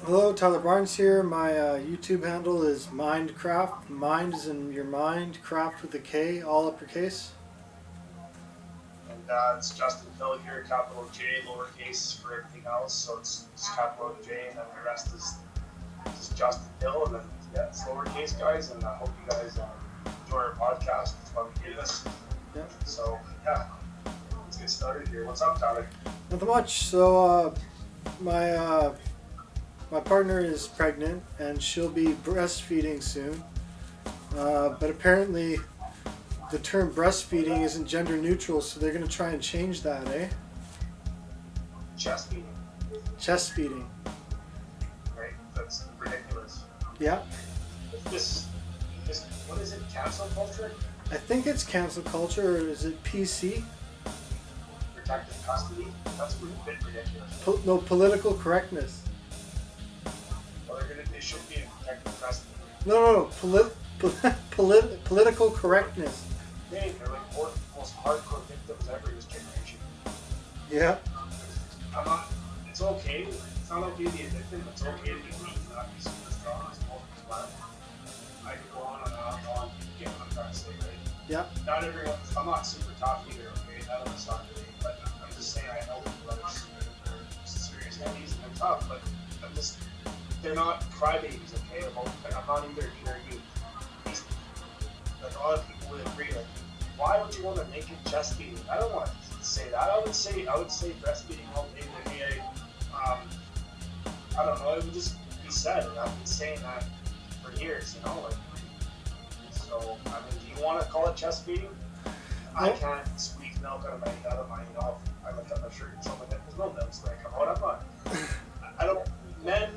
Hello, Tyler Barnes here. My YouTube handle is Mindcraft. Mind is in your mind, craft with a K, all uppercase. And it's Justin Phil here, capital J, lowercase for everything else. So it's capital J, and then the rest is just Justin Phil, and then yeah, it's lowercase, guys. And I hope you guys enjoy our podcast. It's fun to do this. Yeah, So yeah, let's get started here. What's up, Tyler? nothing much. So my my partner is pregnant and she'll be breastfeeding soon. But apparently the term breastfeeding isn't gender neutral, so they're gonna try and change that, eh? Chest beating, Chest feeding. right? That's ridiculous. Yeah, This, this, what is it? Cancel culture? I think it's cancel culture, or is it PC? Protective custody? That's a bit ridiculous. No, political correctness. Well, they should be in protective custody. No. Political correctness. They're like most hardcore victims ever this generation. Yeah. I'm not. It's okay. It's not okay to be a victim. It's okay to be weak, not be super strong. It's both as well. I could go on and on and on. You get what I'm trying to say, right? Yeah. Not everyone. I'm not super tough either. Okay, none of us are really. But I'm just saying I know people that are serious enemies and they're tough. But I'm just. They're not crybabies. Okay, I'm not either. Neither are you. These, like a lot of people would agree. Like, why would you want to make it chest beating? I don't want to say that. I would say breastfeeding all day. Maybe I don't know. It would just be said, and I've been saying that for years. You know, like so. I mean, do you want to call it chest feeding? I can't squeeze milk out of my. You know, I lift up my shirt and something. There's no milk's going to come out. I'm not. I don't. Men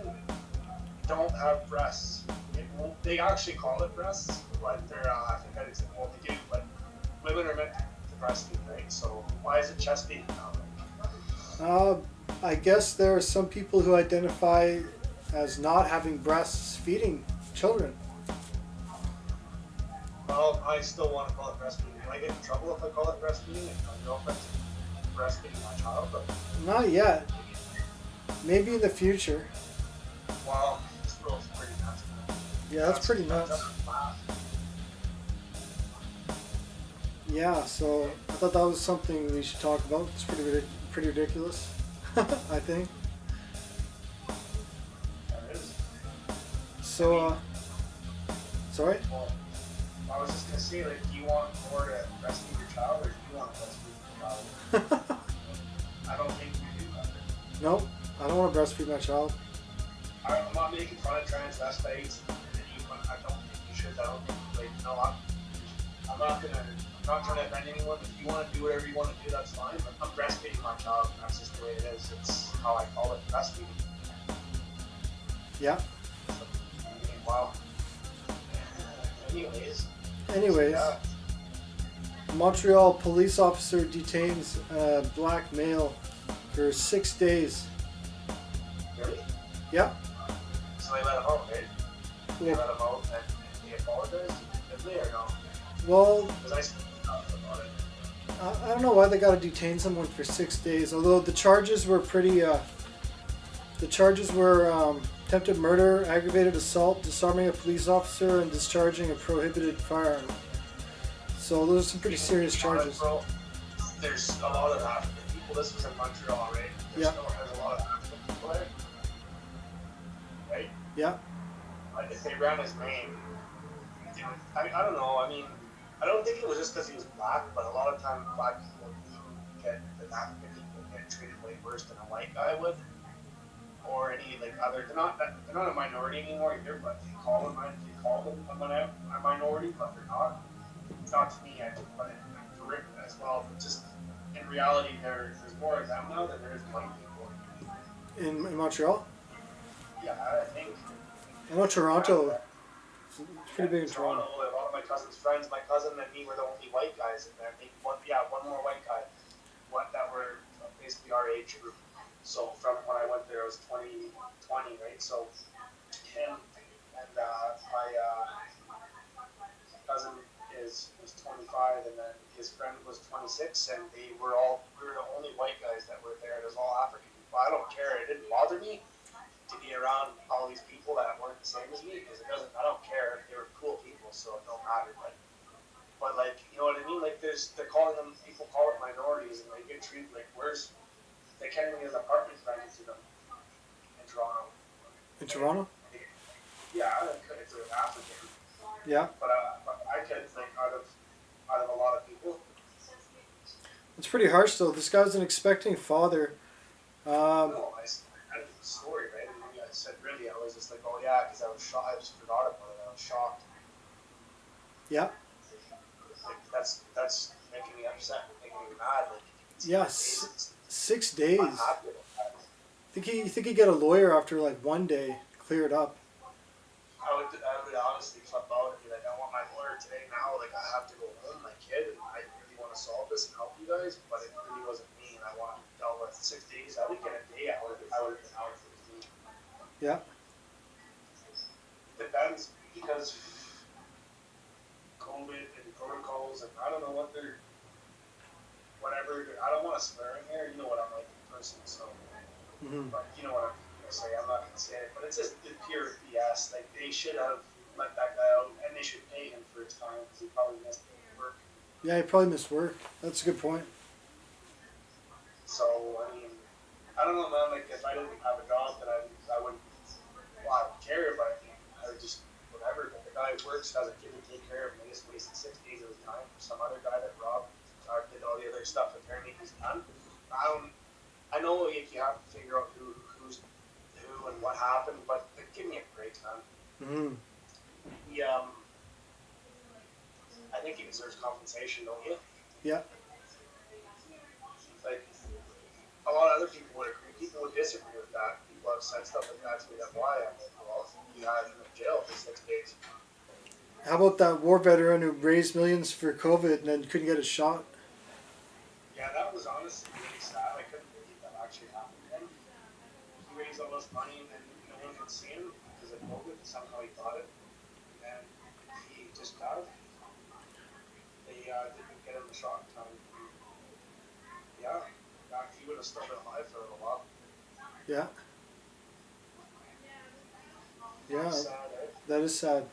don't have breasts. They actually call it breasts, but they're. I think that it's well they do, but women are meant to breastfeed, right? So why is it chest feeding now? Uh, I guess there are some people who identify as not having breasts feeding children. Well, I still want to call it breastfeeding. Can I get in trouble if I call it breastfeeding? If my girlfriend's breastfeeding my child, but Not yet. Maybe in the future. wow, this girl's pretty nuts. Yeah, that's pretty nuts. Wow. Yeah, so I thought that was something we should talk about. It's pretty ridiculous, I think. That is. So, sorry? Well, I was just gonna say, like, do you want more to breastfeed your child, or do you want to breastfeed your child? I don't think you do. Nope, I don't want to breastfeed my child. I'm not making fun of transvestites. I don't think you should. I don't think, like, no, I'm not gonna. I'm not trying to offend anyone. If you want to do whatever you want to do, that's fine. But I'm breastfeeding my child, and that's just the way it is. It's how I call it, breastfeeding. Yeah. So, I mean, wow. Anyways. Anyways, Yeah. Montreal police officer detains a black male for 6 days. Really? Yeah. So they let him out, right? They Yeah. let him out, and he apologized. Did they or no? Well, Because I still talked about it. I don't know why they got to detain someone for 6 days. Although the charges were pretty. The charges were attempted murder, aggravated assault, disarming a police officer, and discharging a prohibited firearm. So those are some pretty serious charges. Bro, there's a lot of African people. This was in Montreal, right? There's a lot of African people there, right? Yeah. If they ran his name, you know, I don't know. I mean, I don't think it was just because he was black, but a lot of times black people the African people get treated way worse than a white guy would, or any like other. They're not a minority anymore either, but they call them a minority, but they're not. It's not to me, I think, but for Rick as well. But just in reality, there's more of them now than there is white people. In Montreal? Yeah, I think. I know Toronto. It's pretty big in Toronto. A lot of my cousin's friends, my cousin and me were the only white guys in there. Maybe one more white guy, that were basically our age group. So from when I went there, it was 2020, right? So him and my cousin was 25, and then his friend was 26, and we were the only white guys that were there. It was all African people. I don't care. It didn't bother me, to be be around all these people that weren't the same as me because it doesn't. I don't care. They were cool people, so it don't matter. But like, you know what I mean? Like, they're calling them. People call it minorities, and they get treated like worse. They can't even get an apartment rented to them in Toronto. In Toronto? Yeah, I could if they're African, Yeah. but I could think out of a lot of people. It's pretty harsh though. This guy's an expecting father. No, I did the story, right? And I said, really, I was just like, oh yeah, because I was shocked. I just forgot about it. I was shocked. Yeah. Like, that's making me upset, making me mad. Like, Yeah. 6 days. I'm happy about that. You think he'd get a lawyer after like one day, clear it up? I would honestly flip out and be like, I want my lawyer today now. Like, I have to go home, my kid, and I really want to solve this and help you guys, but it really wasn't me, and I want to deal with 6 days. I think in a day, I would have been out for the team. Yeah. Depends, because COVID and protocols, and I don't know what they're, whatever. I don't want to swear in here. You know what I'm like in person, so. Mm-hmm. But you know what I'm gonna say. I'm not gonna say it, but it's just the pure BS. Like, they should have let that guy out, and they should pay him for his time because he probably missed work. Yeah, he probably missed work. That's a good point. So I mean, I don't know, man. Like, if I didn't have a job, then I wouldn't. Well, I would care, but I would just whatever. But the guy who works has a kid to take care of, and he just wasted 6 days of his time for some other guy that robbed, or did all the other stuff. Apparently, he's done. I know, like, you have to figure out who's who and what happened, but give me a break, man. Mm-hmm. He, I think he deserves compensation, don't you? Yeah. Like, a lot of other people would agree. People would disagree with that. People have said stuff like that to me. That's why I'm like, well, you had him in jail for 6 days. How about that war veteran who raised millions for COVID and then couldn't get a shot? Yeah, that was honestly really sad. I couldn't believe that actually happened to him. He raised all this money and then no one could see him because of COVID. Somehow he got it. And he just died. They didn't get him the shot in time. Yeah, he would have still been alive for a little while. Yeah. Yeah. Sad, eh? That is sad.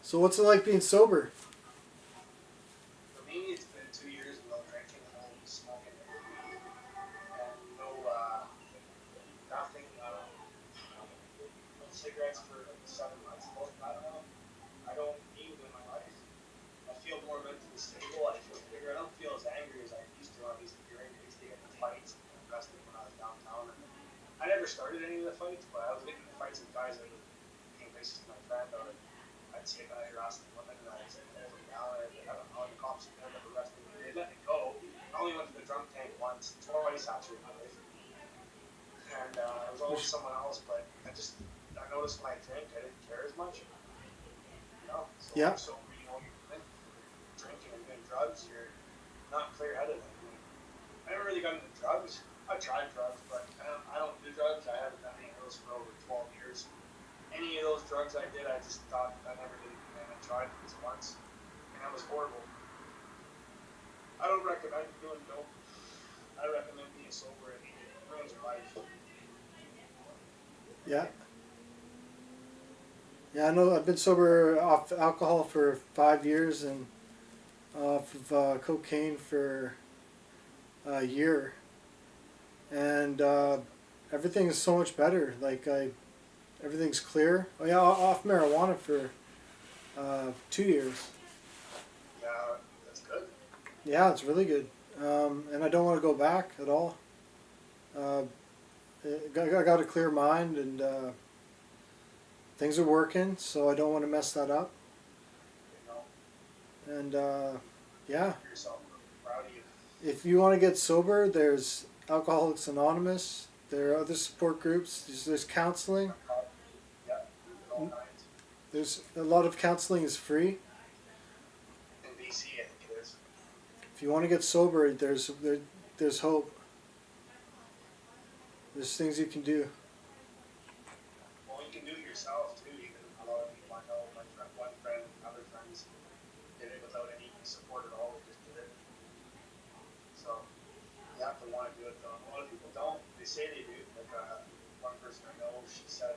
So what's it like being sober? For me, it's been 2 years without drinking and no smoking and no nothing. No cigarettes for like 7 months. I don't know. I don't need them in my life. I feel more mentally stable. I feel bigger. I don't feel as angry as I used to. I used to drink. I used to get in fights and arrested when I was downtown. And I never started any of the fights, but I was getting in fights with guys that became racist to my friend. Or I'd see a guy harassing women, and I'd say, hold him down. And I don't know, the cops would end up arresting me. They let me go. I only went to the drunk tank once, twice actually in my life. And it was always someone else, but I noticed when I drank, I didn't care as much. You know? So, Yeah. So, you know, you're drinking and doing drugs, you're not clear-headed. I never really got into drugs. I tried drugs, but I don't do drugs. I haven't done any of those for over 12 years. Any of those drugs I did, I just thought I never did it again. I tried it once, and that was horrible. I don't recommend doing dope. I recommend being sober. It ruins your life. Yeah. Yeah, I know. I've been sober off alcohol for 5 years and off of cocaine for a year, and everything is so much better. Like everything's clear. Oh yeah, off marijuana for 2 years. Yeah, that's good. Yeah, it's really good, and I don't want to go back at all. I got a clear mind, and things are working, so I don't want to mess that up. You know, And yeah, yourself. Proud of you. if you want to get sober, there's Alcoholics Anonymous. There are other support groups. There's counseling. Yeah, all kinds. There's a lot of counseling is free. In BC, I think it is. If you want to get sober, there's hope. There's things you can do. Well, you can do it yourself too. Even a lot of people I know, one friend, other friends, did it without any support at all. They just did it. So you have to want to do it though. A lot of people don't. They say they do. Like one person I know, she said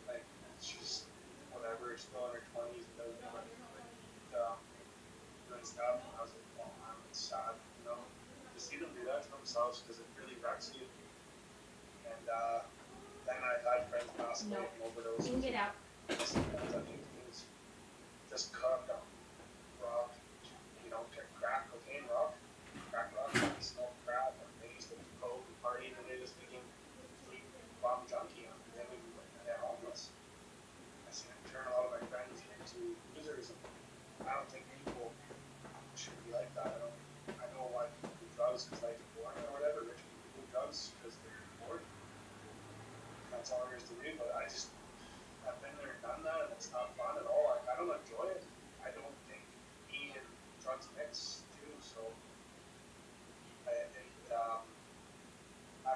like she's whatever, still in her 20s, doing stuff. And I was like, oh man, it's sad, you know, to see them do that to themselves because it really wrecks you. And then I've had friends pass away from overdoses. Get out. Sometimes I think things just cook on rock, you know, crack cocaine rock, crack rock, and smoke crap, and they used to coke and party, and they just became complete bomb junkie, and then they're homeless. I seen it turn a lot of my friends into users, and I don't think people should be like that. I know why people do drugs because life is boring or whatever. Rich people do drugs because they're bored. That's all there is to do. But I've been there and done that, and it's not fun at all. I don't enjoy it. I don't think me and drugs mix too. So I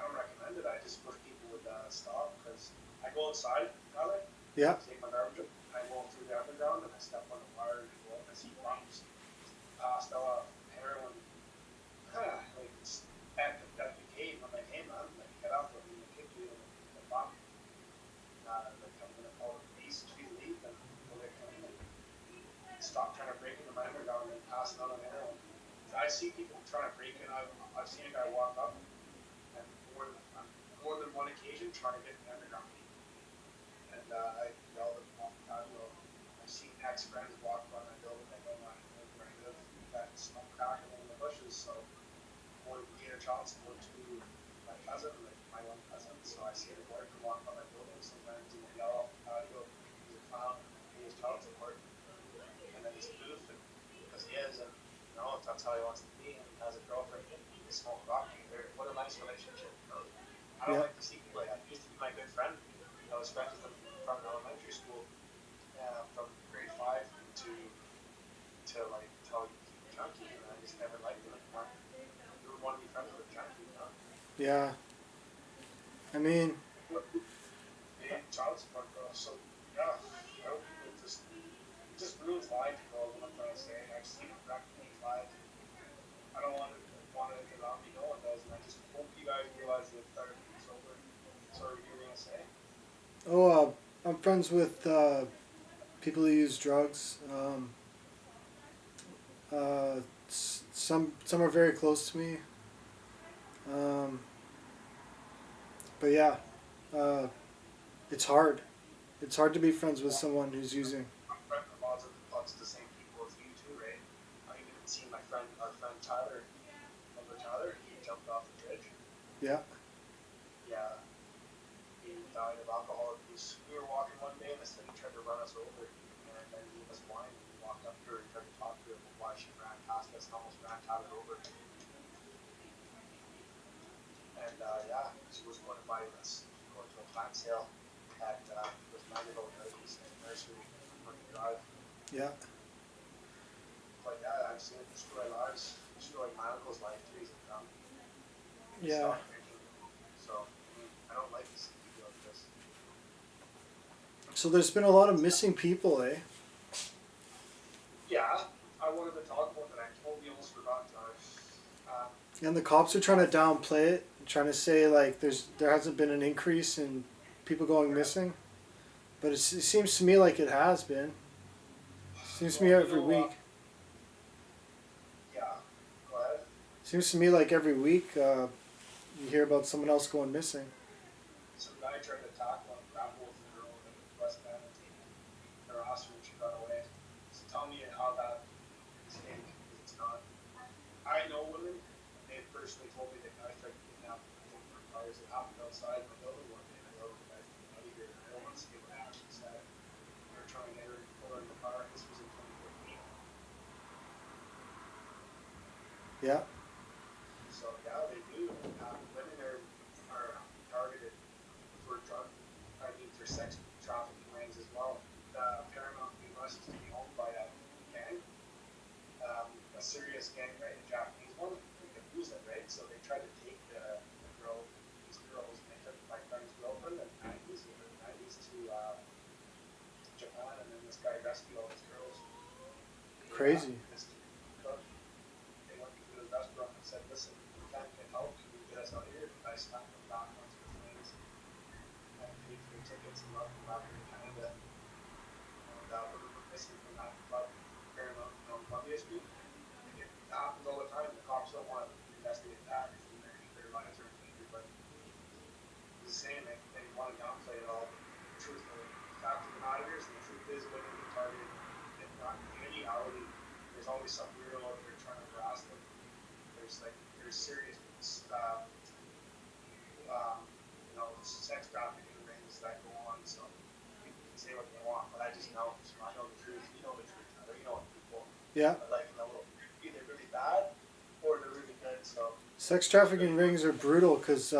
don't recommend it. I just wish people would stop because I go outside, Tyler. Yeah. Take my garbage. I go through the underground and I step on the wire and go up and I see bumps. Passed out heroin. Like it's at the gate. I'm like, hey man, like get out with me and kick you in the bum. Like I'm gonna call the police if you leave and go get clean and stop trying to break into my underground and passing out on heroin. I see people trying to break in. I've seen a guy walk up and on more than one occasion trying to get in the underground. And I yelled at him off the patio. I've seen ex-friends walk by my building and go, man, where I live, that smoke crack in the bushes. So going to Peter Johnson, going to my cousin, like my one cousin. So I see the boyfriend walk by my building. Sometimes he will yell off the patio, he's a clown, he is child support. And then he's booth because he is, and you know, if that's how he wants to be, and he has a girlfriend, he smoke rock. What a nice relationship. I don't like to see people like that. He used to be my good friend. I was friends with him from elementary school, from grade 5 to like till he was junkie, and I just never liked him anymore. You would want to be friends with a junkie, you know? Yeah. I mean, Yeah, child support, bro. So yeah, you know, it just ruins life, bro. What I'm trying to say. I've seen it back in 25. I don't want it to get on me. No one does, and I just hope you guys realize that better than sober. Sorry, you were gonna say. oh, I'm friends with people who use drugs. Some are very close to me. But yeah, it's hard. It's hard to be friends with someone who's using. I'm friends with lots of the same people as you too, right? I even seen our friend Tyler. Remember Tyler? He jumped off the bridge. Yeah. Yeah, he died of alcohol abuse. We were walking one day and this lady tried to run us over, and then he was wine and we walked up to her and tried to talk to her about why she ran past us and almost ran Tyler over. And yeah, she was going to buy this, going to a plant sale at this Mandeville nursery on the drive. Yeah. But yeah, I've seen it destroy lives, destroy my uncle's life too. He's a drunk. Yeah. So I don't like to see people like this. So there's been a lot of missing people, eh? Yeah, I wanted to talk about that. I totally almost forgot to. And the cops are trying to downplay it, trying to say like there hasn't been an increase in people going missing, but it seems to me like it has been. Seems to me every week. Yeah, go ahead. Seems to me like every week you hear about someone else going missing. Some guy tried to tackle and grapple with a girl in West Bend and take her hostage when she got away. So tell me how that is fake, because it's not. I know women, and they personally told me that guys tried to kidnap people from cars that happened outside my building one day. And I go, guys, out of here. I don't want to see what actually said. They were trying to get her to pull her in the car. This was in 2014. Yeah. So yeah, they do. Women are targeted for for sex trafficking rings as well. Paramount U.S. is to be owned by a gang, a serious gang, right? A Japanese one. They can use it, right? So they tried to take these girls, and they took my friend's girlfriend in the 90s, to Japan, and then this guy rescued all these girls. Crazy. They went to the restaurant and said, listen, we can't get help, can you get us out of here? The guy smacked them down matters. And the truth is, women get targeted in our community hourly. There's always some weirdo out there trying to harass them. There's serious, sex trafficking rings that go on. So people can say what they want, but I just know. So I know the truth. You know the truth. You know what people Yeah. are like in the world. Either really bad or they're really good. So Sex trafficking rings are brutal because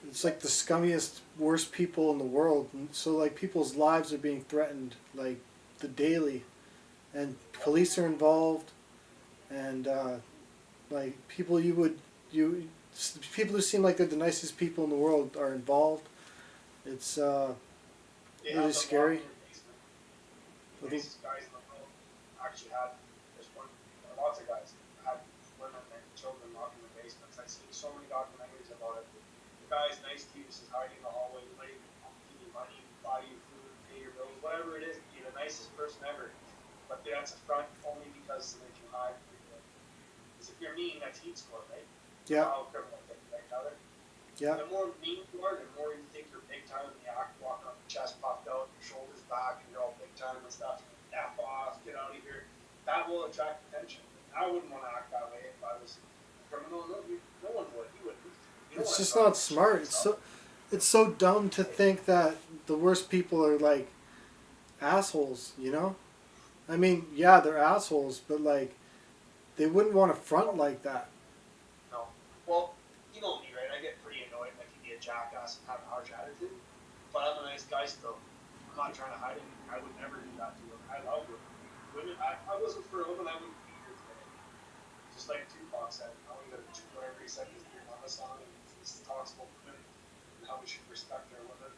it's like the scummiest, worst people in the world. And so like people's lives are being threatened like the daily, and police are involved, and like people people who seem like they're the nicest people in the world are involved. It's really scary. The nicest guys in the world actually had lots of guys had women and children locked in the basements. I've seen so many documentaries about it. The guy's nice to you, just hiding in the hallway, ready to give you money, buy you food, pay your bills, whatever it is. Be the nicest person ever. But that's a front only because they can hide. Because if you're mean, that's heat score, right? Yeah. How criminal things like that. Yeah. The more mean you are, the more you think you're big time in the act, walking up, chest puffed out, your shoulders back, and you're all big time and stuff. F off, get out of here. That will attract attention. I wouldn't want to act that way if I was a criminal. No one would. You wouldn't. It's just not smart. It's so dumb to think that the worst people are like assholes, you know? I mean, yeah, they're assholes, but like they wouldn't want to front like that. No. Well, you know me, right? I get pretty annoyed if I can be a jackass and have a harsh attitude. But I'm a nice guy still. I'm not trying to hide anything. I would never do that to women. I love women. I wasn't for a woman, I wouldn't be here today. Just like Tupac said, I want to whatever he said is on the song, and he talks about women and how we should respect our women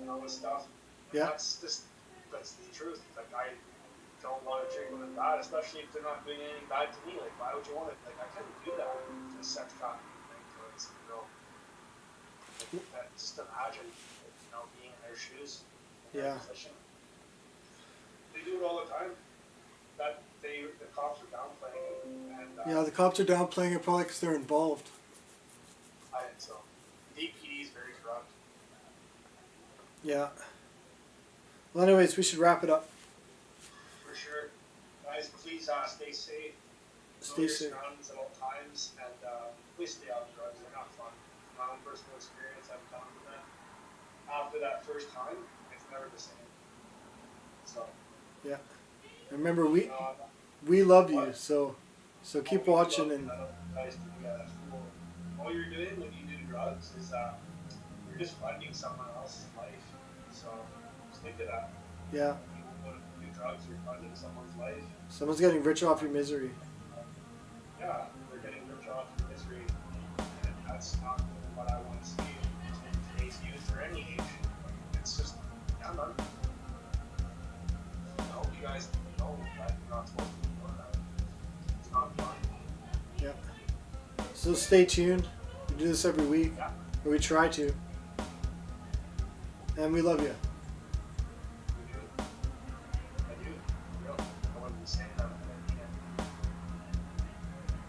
and all this stuff. And Yeah. that's the truth. Like I don't want to treat women bad, especially if they're not doing anything bad to me. Like why would you want it? Like I couldn't do that to a sex trafficking thing towards a girl. Like, just imagine, being in their shoes, in their Yeah. position. They do it all the time. The cops are downplaying it, and Yeah, the cops are downplaying it probably because they're involved. I think so. DPD is very corrupt. Yeah. Well, anyways, we should wrap it up. For sure. Guys, please stay safe. Stay Know your safe. surroundings at all times, and please stay out of drugs. They're not fun. From my own personal experience, I've come to them. After that first time, it's never the same. So. Yeah. And remember, we Uh, love you, What? so keep watching and Guys, that's cool. All you're doing when you do drugs is you're just funding someone else's life. So just think of that. yeah, When you do drugs, you're funding someone's life. someone's getting rich off your misery. Yeah, they're getting rich off your misery, and that's not what I want to see in today's youth or any age. It's just, yeah, man. I hope you guys know that you're not supposed to be doing that. It's not fun. Yeah. So stay tuned. We do this every week, Yeah. or we try to. And we love you.